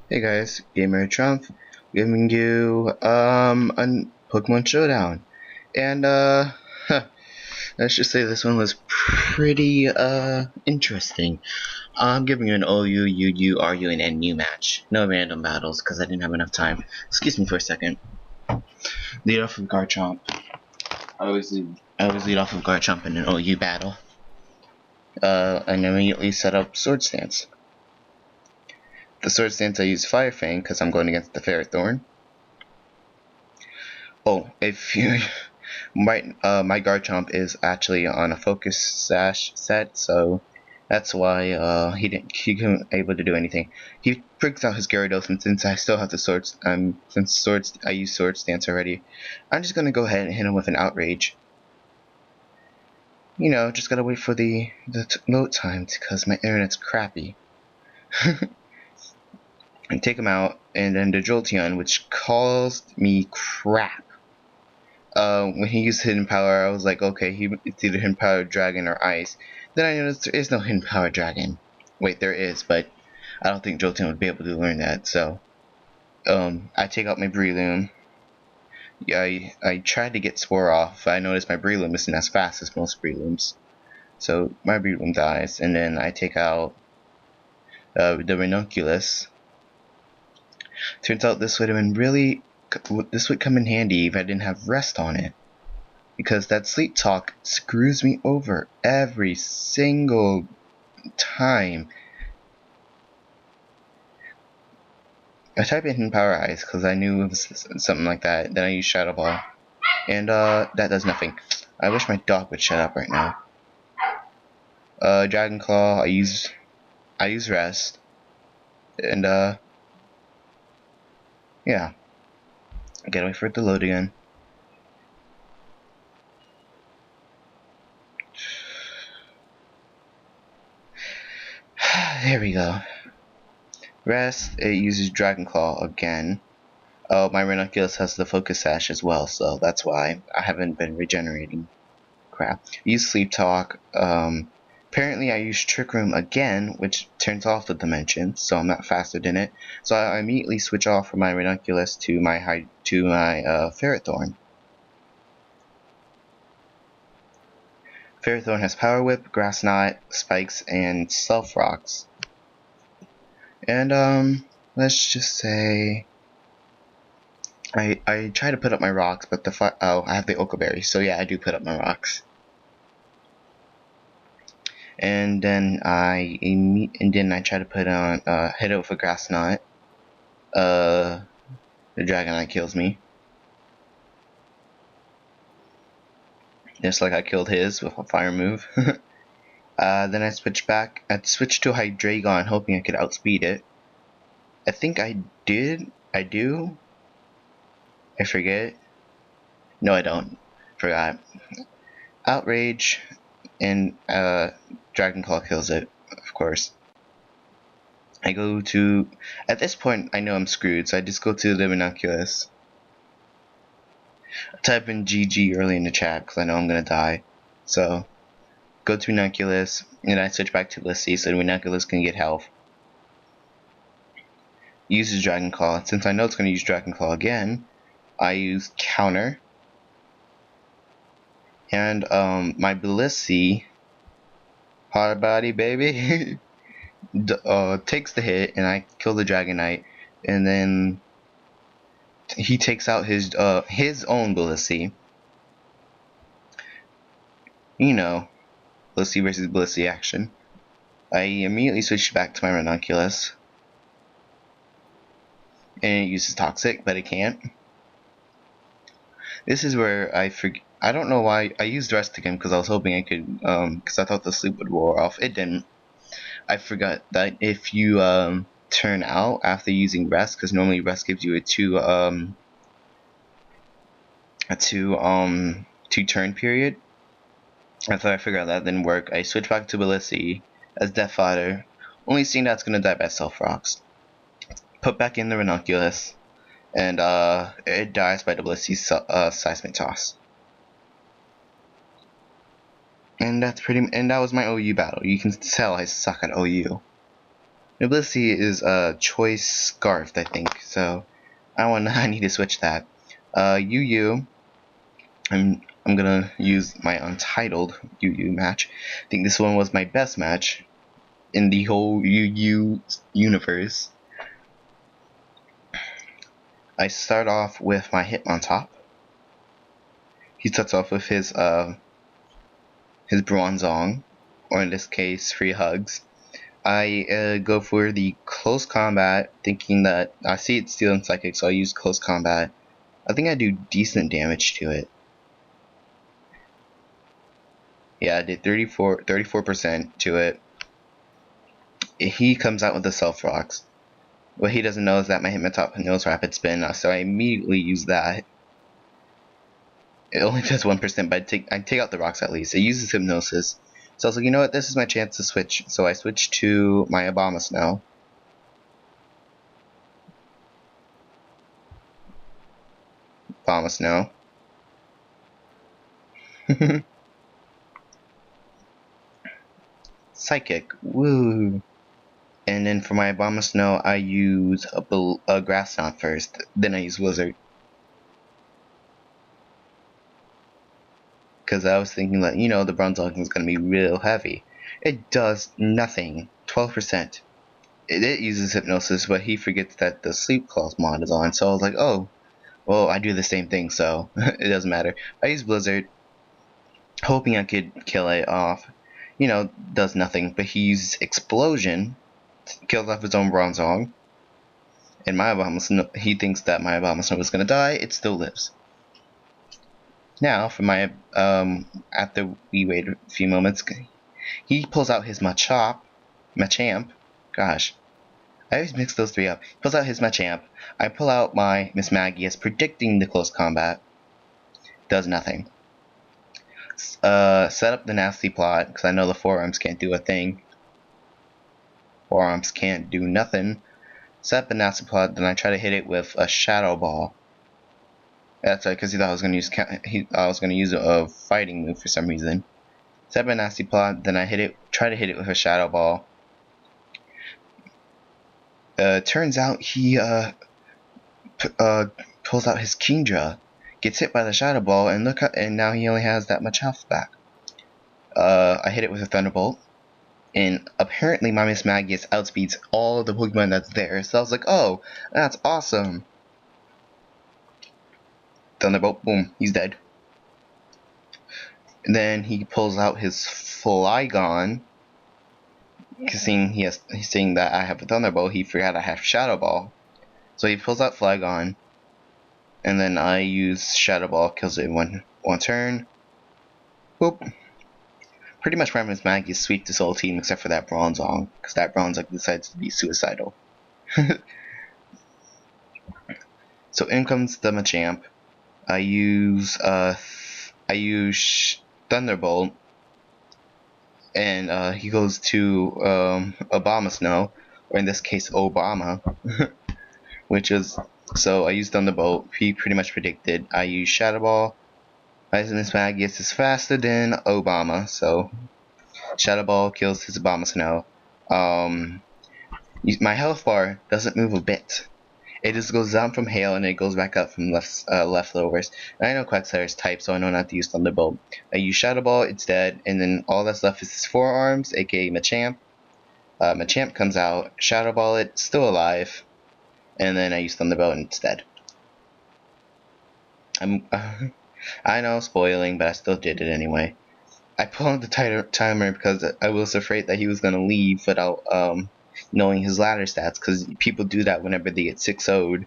Hey guys, Gamer Trump giving you a Pokemon Showdown. And let's just say this one was pretty interesting. I'm giving you an OU, UU, RU, and NU match. No random battles because I didn't have enough time. Excuse me for a second. Lead off of Garchomp. I always lead off of Garchomp in an OU battle. And immediately set up Sword Stance. The Sword Stance I use Fire Fang because I'm going against the Ferrothorn. Oh, if you my Garchomp is actually on a Focus Sash set, so that's why he couldn't able to do anything. He breaks out his Gyarados, and since I still have the swords, I use Sword Stance already, I'm just gonna go ahead and hit him with an Outrage. You know, just gotta wait for the load time because my internet's crappy. And take him out, and then the Jolteon, which caused me crap. When he used Hidden Power, I was like, okay, it's either Hidden Power Dragon or Ice. Then I noticed there is no Hidden Power Dragon. Wait, there is, but I don't think Jolteon would be able to learn that, so I take out my Breloom. Yeah, I tried to get Spore off. I noticed my Breloom isn't as fast as most Brelooms. So my Breloom dies, and then I take out the Ranunculus. Turns out this would come in handy if I didn't have Rest on it. Because that Sleep Talk screws me over every single time. I type in Power Eyes because I knew it was something like that. Then I use Shadow Ball. And that does nothing. I wish my dog would shut up right now. Dragon Claw, I use Rest. And yeah. Gotta wait for it to load again. There we go. Rest, it uses Dragon Claw again. Oh, my Ranunculus has the Focus Sash as well, so that's why I haven't been regenerating. Crap. Use Sleep Talk. Apparently I use Trick Room again, which turns off the dimension, so I'm not faster than it. So I immediately switch off from my Ranunculus to my Ferrothorn. Ferrothorn has Power Whip, Grass Knot, Spikes, and Self Rocks. And let's just say I try to put up my rocks, but I have the Oka Berry, so yeah, I do put up my rocks. And then I try to put on hit it with a Grass Knot. The Dragonite kills me, just like I killed his with a fire move. Then I switch to Hydreigon, hoping I could outspeed it. I think I did. I do. I forget. No, I don't. Forgot. Outrage, and Dragon Claw kills it, of course. I go to, at this point I know I'm screwed, so I just go to the Ranunculus. I type in GG early in the chat because I know I'm gonna die. So, go to Ranunculus, and I switch back to Blissey so the Ranunculus can get health. Uses Dragon Claw. Since I know it's gonna use Dragon Claw again, I use Counter. And my Blissey, hard body baby, takes the hit, and I kill the Dragonite, and then he takes out his own Blissey. You know, Blissey versus Blissey action. I immediately switch back to my Ranunculus, and it uses Toxic, but it can't. This is where I don't know why I used Rest again because I was hoping I could, because I thought the sleep would wear off. It didn't. I forgot that if you turn out after using Rest, because normally Rest gives you a two turn period. After I figured out that didn't work, I switched back to Blissey as Death Fodder, only seeing that's gonna die by Self Rocks. Put back in the Ranunculus, and it dies by the Blissey Seismic Toss. And that was my OU battle. You can tell I suck at OU. Nobility is choice scarfed, I think. So I need to switch that. UU. I'm gonna use my untitled UU match. I think this one was my best match in the whole UU universe. I start off with my Hitmontop. He starts off with his Bronzong, or in this case, free hugs. I go for the close combat, thinking that I see it's Steel and Psychic, so I use close combat. I think I do decent damage to it. Yeah, I did 34% to it. He comes out with the Self Rocks. What he doesn't know is that my Hitmontop knows Rapid Spin, so I immediately use that. It only does 1%, but I take out the rocks at least. It uses Hypnosis. So I was like, you know what, this is my chance to switch. So I switched to my Abomasnow. Abomasnow. Psychic. Woo! And then for my Abomasnow, I use a Grass Knot first. Then I use Blizzard. Because I was thinking that, you know, the Bronzong is going to be real heavy. It does nothing. 12%. It uses Hypnosis, but he forgets that the Sleep Claws mod is on. So I was like, oh, well, I do the same thing, so it doesn't matter. I use Blizzard, hoping I could kill it off. You know, does nothing, but he uses Explosion, kills off his own Bronzong. And my Abomasnow, he thinks that my Abomasnow is going to die. It still lives. Now, for my, after we wait a few moments, he pulls out his Machamp. Gosh, I always mix those three up. He pulls out his Machamp. I pull out my Mismagius, predicting the close combat. Does nothing. Set up the Nasty Plot, because I know the Forearms can't do a thing. Forearms can't do nothing. Set up the Nasty Plot, then I try to hit it with a Shadow Ball. That's right, because he thought I was going to use a fighting move for some reason. Set up a Nasty Plot, then I try to hit it with a Shadow Ball. Turns out he pulls out his Kingdra, gets hit by the Shadow Ball, and now he only has that much health back. I hit it with a Thunderbolt, and apparently my Mismagius outspeeds all the Pokemon that's there. So I was like, oh, that's awesome. Thunderbolt, boom, he's dead. And then he pulls out his Flygon. He's seeing that I have a Thunderbolt, he forgot I have Shadow Ball. So he pulls out Flygon, and then I use Shadow Ball, kills it in one turn. Boop. Pretty much my Mismagius sweep this whole team except for that Bronzong, because that Bronzong decides to be suicidal. So in comes the Machamp. I use Thunderbolt, and he goes to Abomasnow, or in this case Obama, which is, so I use Thunderbolt. He pretty much predicted. I use Shadow Ball. My Mismagius is faster than Obama, so Shadow Ball kills his Abomasnow. My health bar doesn't move a bit. It just goes down from Hail and it goes back up from leftovers. And I know Quagsire is type, so I know not to use Thunderbolt. I use Shadow Ball, it's dead, and then all that's left is his Forearms, aka Machamp. Machamp comes out, Shadow Ball it, still alive, and then I use Thunderbolt and it's dead. I know, spoiling, but I still did it anyway. I pulled the timer because I was afraid that he was gonna leave without knowing his ladder stats, because people do that whenever they get 6-0'd.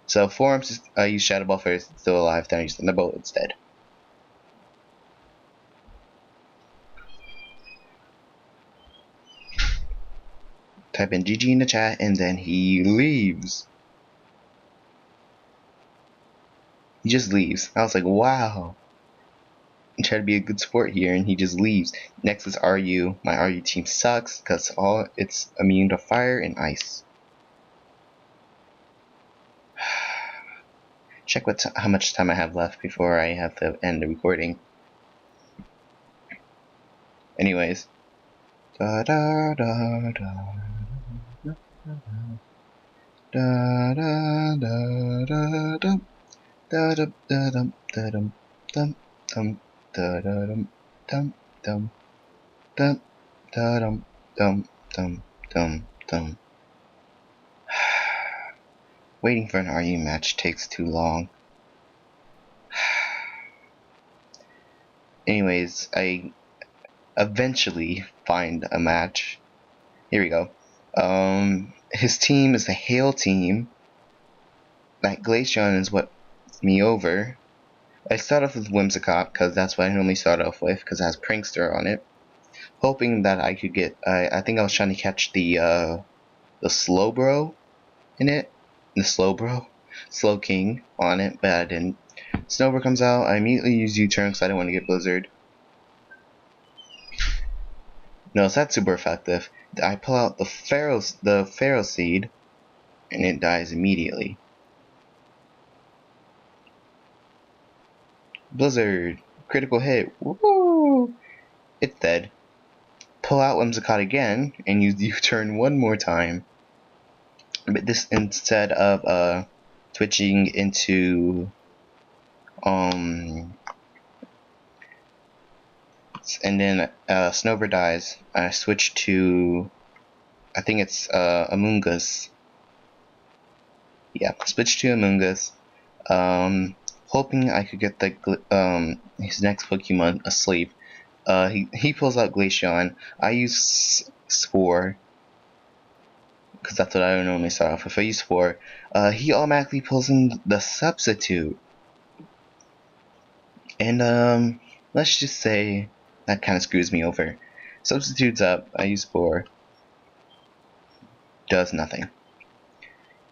So Forearms, I use Shadow Ball first, it's still alive, then I use Thunderbolt instead. Type in GG in the chat, and then he leaves. He just leaves. I was like, wow. I try to be a good sport here, and he just leaves. Next is RU. My RU team sucks because it's immune to fire and ice. Check how much time I have left before I have to end the recording. Anyways. Da, da, da, da, da. Da da da da da da da da dum da dum dum dum da da dum dum dum dum da dum dum dum dum dum. Waiting for an RU match takes too long. Anyways, I eventually find a match. Here we go. His team is the Hail team. That Glaceon is what me over. I start off with Whimsicott because that's what I normally start off with because it has Prankster on it, hoping that I could get. I think I was trying to catch the Slowbro in it, the Slow King on it, but I didn't. Snowbro comes out. I immediately use U-turn because I didn't want to get Blizzard. No, so that's super effective. I pull out the Pharaoh Seed, and it dies immediately. Blizzard, critical hit. Woo! It's dead. Pull out Whimsicott again and use the U-turn one more time. But this instead of switching into and then Snowbird dies. I switch to, I think it's Amoongus. Yeah, switch to Amoongus. Hoping I could get the his next Pokemon asleep. He pulls out Glaceon. I use Spore because that's what I normally start off with. If I use Spore, he automatically pulls in the Substitute. And let's just say that kind of screws me over. Substitute's up. I use Spore. Does nothing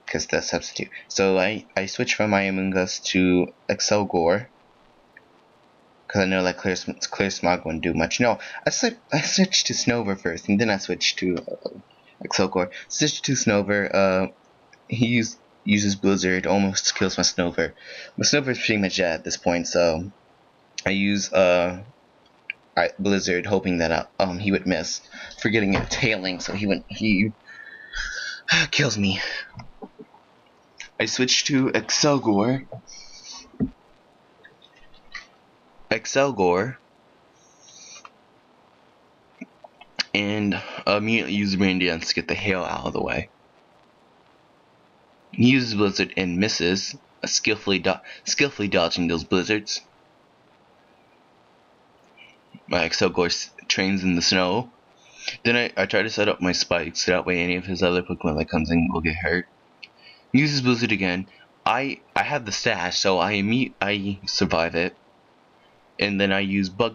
because the Substitute. So I switch from my Amoongus to Excelgor because I know that Clear Smog wouldn't do much. No, I switched to Snover first, and then I switched to Excelgor. Switched to Snover. He uses Blizzard, almost kills my Snover. My Snover is pretty much dead at this point, so I use Blizzard, hoping that he would miss, forgetting it tailing, so he kills me. I switch to Excelgor, and immediately use Rain Dance to get the hail out of the way. He uses Blizzard and misses, skillfully dodging those blizzards. My Excelgor trains in the snow. Then I try to set up my spikes so that way any of his other Pokemon that comes in will get hurt. He uses Blizzard again. I have the stash, so I survive it. And then I use I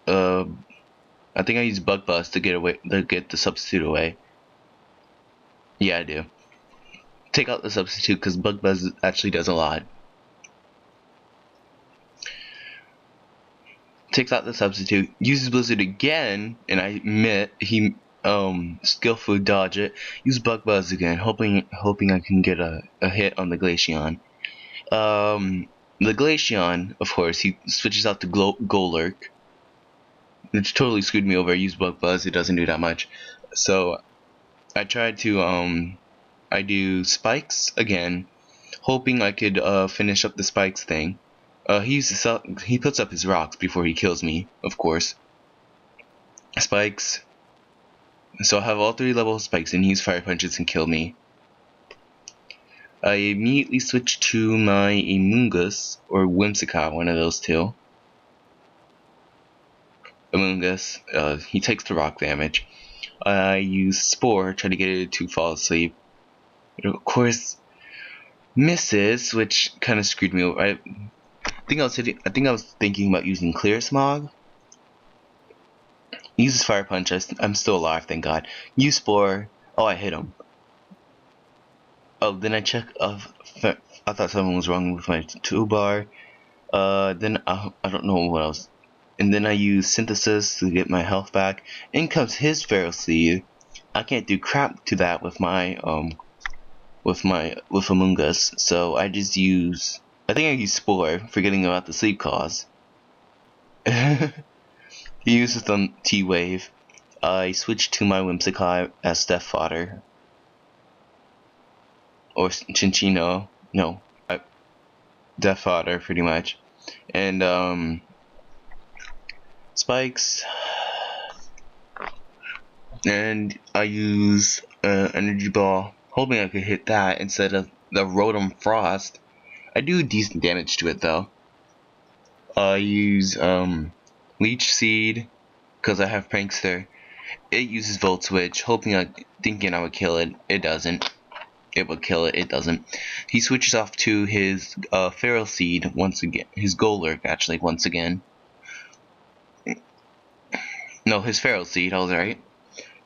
think I use Bug Buzz to get the Substitute away. Yeah, I do. Take out the Substitute because Bug Buzz actually does a lot. Takes out the Substitute, uses Blizzard again, and he skillfully dodge it. Use Bug Buzz again, hoping I can get a hit on the Glaceon. The Glaceon, of course, he switches out to Golurk, which totally screwed me over. I use Bug Buzz, it doesn't do that much. So I tried to I do Spikes again, hoping I could finish up the Spikes thing. He puts up his rocks before he kills me, of course. Spikes. So I have all 3 level spikes, and he uses Fire Punches and kill me. I immediately switch to my Amoongus, or Whimsicott, one of those two. Amoongus, he takes the rock damage. I use Spore, try to get it to fall asleep. But of course, misses, which kind of screwed me over. I think I was thinking about using Clear Smog. He uses Fire Punch. I'm still alive, thank God. Use Spore. Oh, I hit him. Oh, then I check. I thought something was wrong with my toolbar. Then I don't know what else. And then I use Synthesis to get my health back. In comes his Feral Seed. I can't do crap to that with my Amoongus. So I just use. I think I use Spore, forgetting about the sleep cause. He uses the T-Wave. I switched to my Whimsicott as Death Fodder. Or Chinchino. No. Death Fodder, pretty much. And, Spikes. And I use Energy Ball, hoping I could hit that instead of the Rotom Frost. I do decent damage to it, though. I use Leech Seed, because I have Prankster. It uses Volt Switch, thinking I would kill it. It doesn't. It would kill it. It doesn't. He switches off to his Feral Seed once again. His Golurk, actually, once again. No, his Feral Seed, I was right.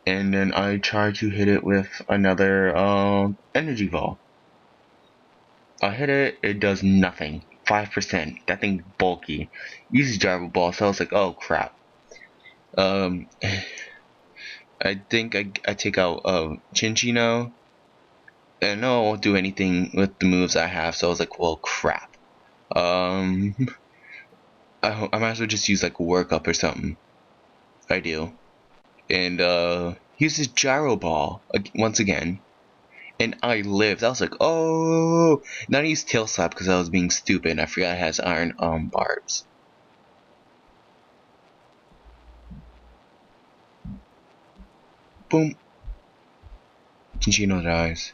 And then I try to hit it with another Energy Ball. I hit it, it does nothing. 5%. That thing's bulky. Uses Gyro Ball, so I was like, oh crap. I think I take out Chinchino. And no, I won't do anything with the moves I have, so I was like, well, crap. I might as well just use like Workup or something. I do. And he uses Gyro Ball once again. And I lived. I was like, oh. Then I used Tail Slap because I was being stupid and I forgot it has iron barbs. Boom. Chinchino dies.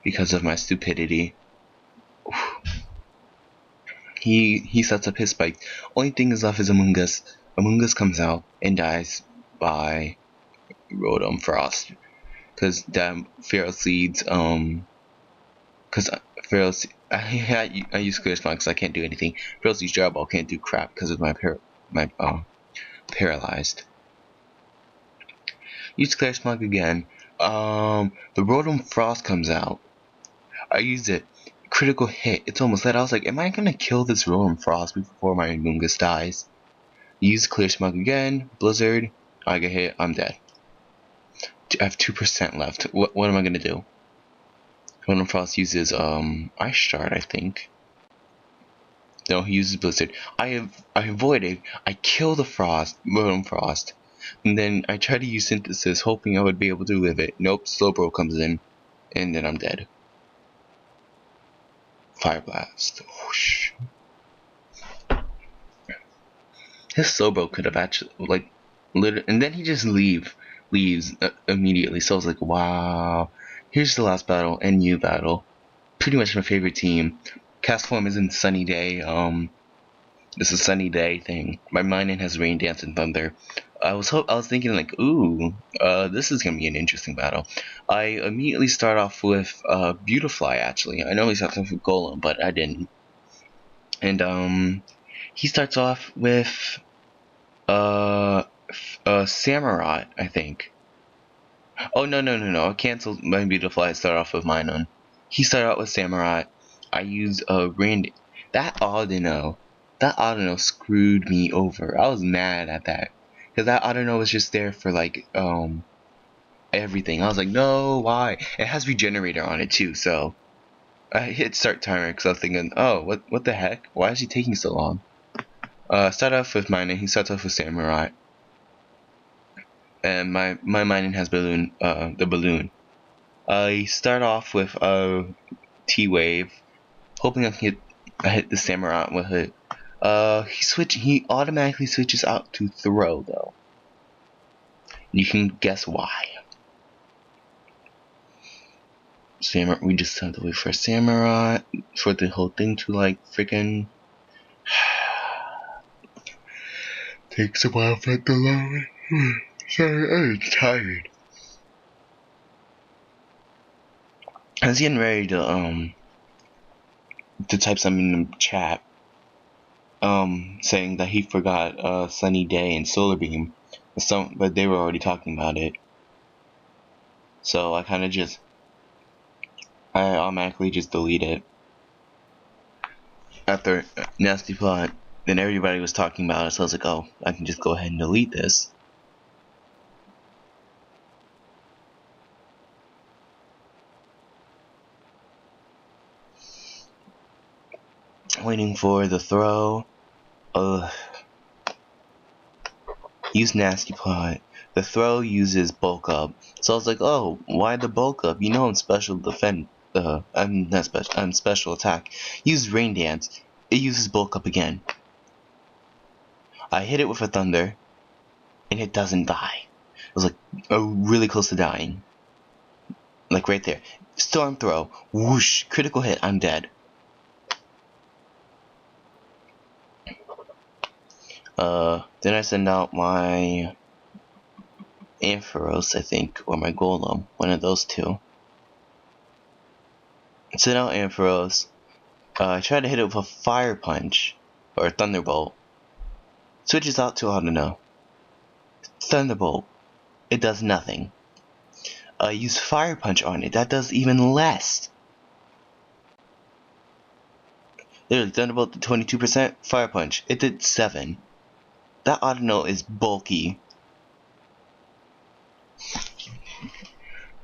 Because of my stupidity. He sets up his spike. Only thing is left is Among Us. Among Us comes out and dies by Rotom Frost. Because that Feral Seeds, because Feral Seeds, I use Clear Spot because I can't do anything. Feral Seeds Gyro Ball can't do crap because of my paralyzed. Use Clear Smog again. The Rotom Frost comes out. I use it. Critical hit. It's almost dead. I was like, am I gonna kill this Rotom Frost before my Mungus dies? Use Clear Smog again. Blizzard. I get hit. I'm dead. I have 2% left. What am I gonna do? Rotom Frost uses Ice Shard, I think. No, he uses Blizzard. I avoided. I kill the Rotom Frost. And then I try to use Synthesis, hoping I would be able to live it. Nope, Slowbro comes in, and then I'm dead. Fire Blast. Whoosh. His Slowbro could have actually, like, and then he just leaves immediately. So I was like, wow. Here's the last battle, NU battle. Pretty much my favorite team. Cast form is in Sunny Day. It's a Sunny Day thing. My Minun has Rain Dance and Thunder. I was thinking like, ooh, this is gonna be an interesting battle. I immediately start off with Beautifly. Actually, I normally start off with Golem, but I didn't. And he starts off with Samurott, I think. Oh no! I canceled my Beautifly. I start off with Minun. He started out with Samurott. I use Rain. That Audino screwed me over. I was mad at that. Because that Audino was just there for like everything. I was like, no, why? It has Regenerator on it too, so I hit start timer because I was thinking, oh, what the heck? Why is he taking so long? Start off with Minun. He starts off with Samurott. And my Minun has balloon, the balloon. I start off with T-Wave, hoping I can hit the Samurott with it. He automatically switches out to Throw though. You can guess why. We just have to wait for Samurott for the whole thing to like freaking takes a while for it to load. Sorry, I'm tired. I was getting ready to type something in the chat, saying that he forgot Sunny Day and Solar Beam, but they were already talking about it. So I automatically just delete it after Nasty Plot. Then everybody was talking about it, so I was like, oh, I can just go ahead and delete this. Waiting for the throw. Use Nasty Plot. The throw uses bulk up. So I was like, oh, why the bulk up? You know I'm special defend. I'm not special. I'm special attack. Use Rain Dance. It uses bulk up again. I hit it with a thunder, and it doesn't die. It was like really close to dying. Like right there. Storm throw. Whoosh. Critical hit. I'm dead. Then I send out my Ampharos, I think, or my Golem. One of those two. Send out Ampharos. I try to hit it with a Fire Punch, or a Thunderbolt. Switches out to, I don't know. Thunderbolt. It does nothing. Use Fire Punch on it. That does even less. Literally, Thunderbolt did 22%. Fire Punch. It did 7. That Audino is bulky.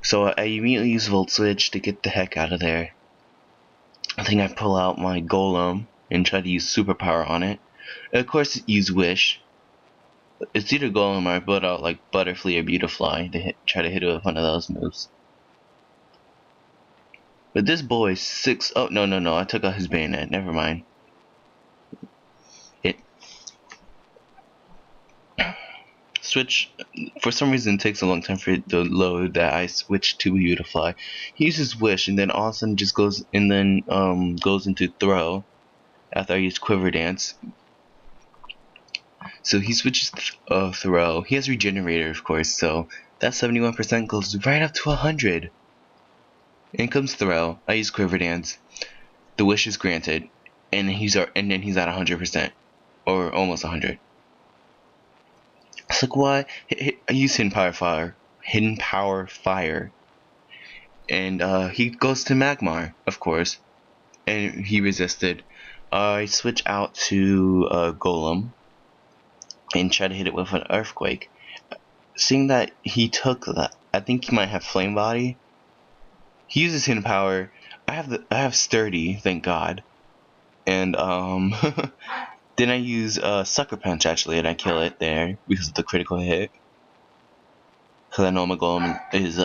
So I immediately use Volt Switch to get the heck out of there. I think I pull out my Golem and try to use Superpower on it. And of course, use Wish. It's either Golem or I put out like Butterfly or Beautifly to try to hit it with one of those moves. But this boy is 6. Oh, no. I took out his bayonet. Never mind. Switch. For some reason, it takes a long time for it to load that I switch to Beautifly. He uses Wish and then all of a sudden just goes and then goes into Throw after I use Quiver Dance. So he switches Throw. He has Regenerator, of course, so that 71% goes right up to 100. In comes Throw. I use Quiver Dance. The wish is granted, and then he's at 100%, or almost 100. It's like, why? I use Hidden Power Fire, and he goes to Magmar, of course, and he resisted. I switch out to Golem and try to hit it with an Earthquake. Seeing that he took that, I think he might have Flame Body. He uses Hidden Power. I have Sturdy, thank God. And then I use Sucker Punch actually, and I kill it there because of the critical hit. Because I know my Golem is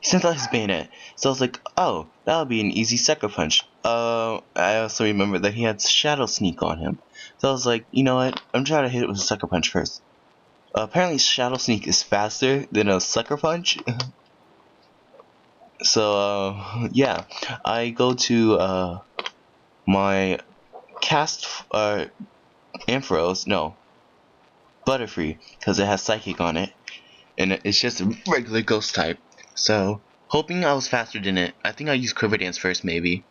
he sent out his bayonet, so I was like, oh, that would be an easy Sucker Punch. I also remember that he had Shadow Sneak on him, so I was like, you know what? I'm trying to hit it with a Sucker Punch first. Apparently, Shadow Sneak is faster than a Sucker Punch. So yeah, I go to my cast Ampharos, no, Butterfree, because it has Psychic on it, and it's just a regular Ghost type. So hoping I was faster than it, I think I used Quiver Dance first, maybe.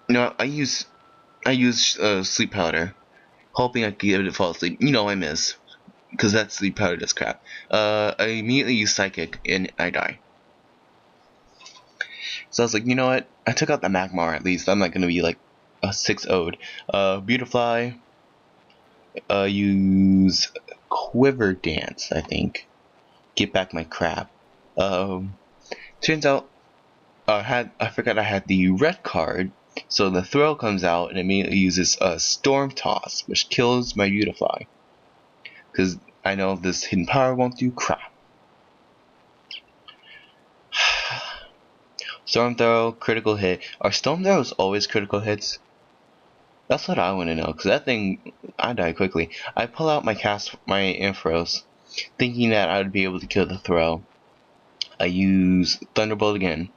No, I use Sleep Powder, hoping I could get it to fall asleep. You know I miss, because that Sleep Powder does crap. I immediately use Psychic and I die. So I was like, you know what? I took out the Magmar at least. I'm not gonna be like a 6-0'd. Beautifly. Use Quiver Dance, I think. Get back my crap. Turns out I forgot I had the red card. So the throw comes out and immediately uses a Storm Toss, which kills my Beautifly. Because I know this Hidden Power won't do crap. Storm Throw, critical hit. Are Storm Throws always critical hits? That's what I want to know, because that thing, I die quickly. I pull out my Ampharos, thinking that I would be able to kill the throw. I use Thunderbolt again,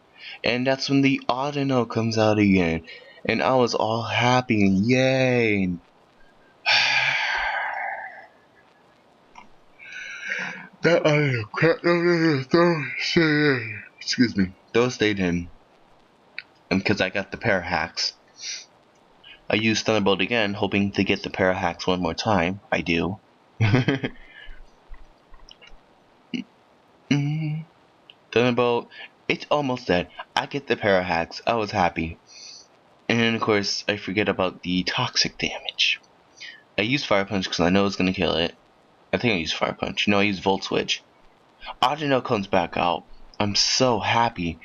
and that's when the Audino comes out again, and I was all happy, yay! That Audino cracked over the throw, excuse me, throw stayed in, and because I got the Parahacks. I use Thunderbolt again, hoping to get the Parahacks one more time. I do. Thunderbolt, it's almost dead. I get the Parahacks. I was happy. And then, of course, I forget about the toxic damage. I use Fire Punch because I know it's going to kill it. I think I use Fire Punch. No, I use Volt Switch. Audino comes back out. I'm so happy.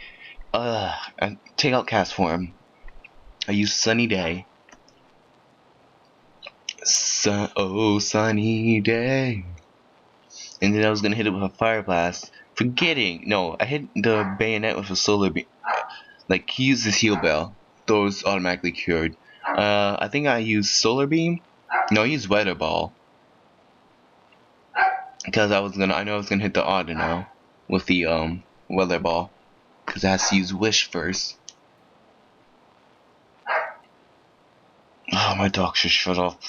I take out Cast Form. I use Sunny Day. Oh, sunny day. And then I was gonna hit it with a fire blast. Forgetting, no, I hit the bayonet with a solar beam. Like, he uses heal bell. Those automatically cured. I think I used solar beam. No, I used weather ball. Because I know I was gonna hit the Audino with the, weather ball. Because it has to use wish first. Oh, my dog should shut up.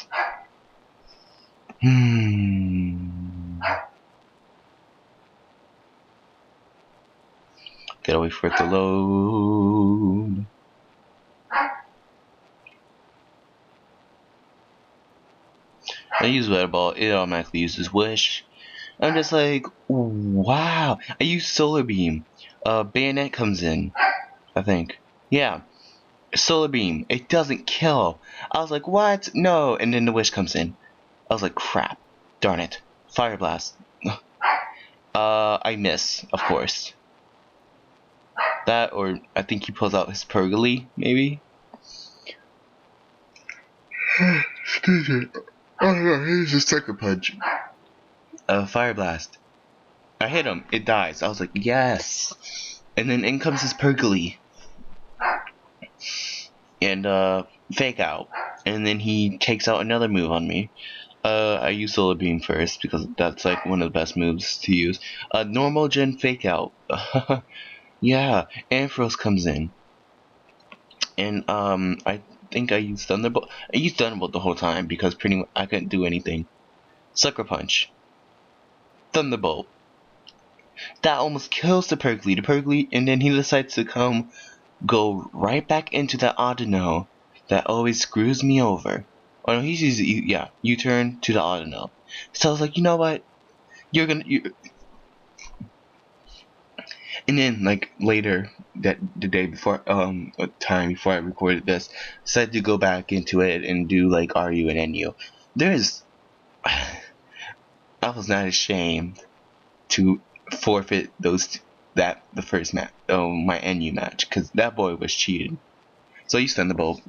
Gotta wait for it to load. I use weather ball, it automatically uses wish. I'm just like, wow. I use solar beam. Bayonet comes in, I think. Yeah, solar beam. It doesn't kill. I was like, what? No. And then the wish comes in. I was like, crap. Darn it. Fire blast. I miss, of course. That, or I think he pulls out his Pergoly, maybe? Excuse me. Oh no, here's the second punch. Fire blast. I hit him. It dies. I was like, yes. And then in comes his Pergoly. And fake out. And then he takes out another move on me. I use Solar Beam first because that's like one of the best moves to use. Normal gen fake out. Yeah, Ampharos comes in. And I think I used Thunderbolt. I used Thunderbolt the whole time because pretty much I couldn't do anything. Sucker Punch. Thunderbolt. That almost kills the Pergly, and then he decides to go right back into that Audino that always screws me over. Oh no, he's using, yeah, U-turn to the Audino. So I was like, you know what? And then like later the day before, a time before I recorded this, decided to go back into it and do like RU and NU. I was not ashamed to forfeit the first match, my NU match, because that boy was cheated. So you send the bolt.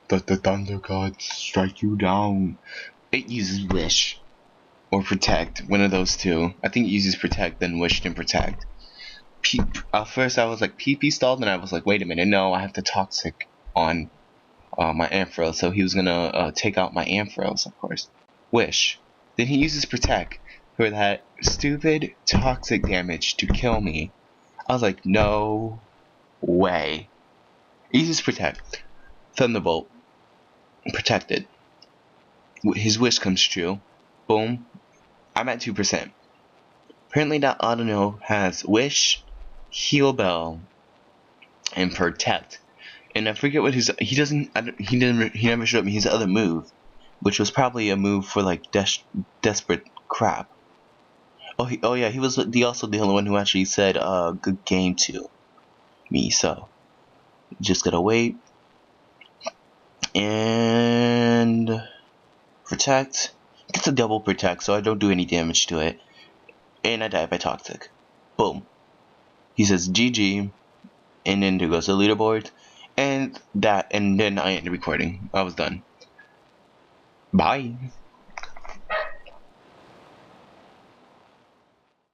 Does the Thunder God strike you down? It uses Wish. Or Protect, one of those two. I think it uses Protect, then Wish, then Protect. First I was like PP stalled, and I was like, wait a minute, no, I have the Toxic on my Ampharos, so he was gonna take out my Ampharos, of course. Wish. Then he uses Protect for that stupid Toxic damage to kill me. I was like, no way. He uses Protect. Thunderbolt. Protected. His wish comes true. Boom. I'm at 2%. Apparently that Audino has Wish, Heal Bell, and Protect. And I forget what he never showed me his other move, which was probably a move for like desperate crap. Oh yeah, he was also the only one who actually said good game to me, so just gotta wait. And Protect. It's a double Protect, so I don't do any damage to it. And I die by Toxic. Boom. He says GG, and then there goes the leaderboard, and then I end the recording. I was done. Bye.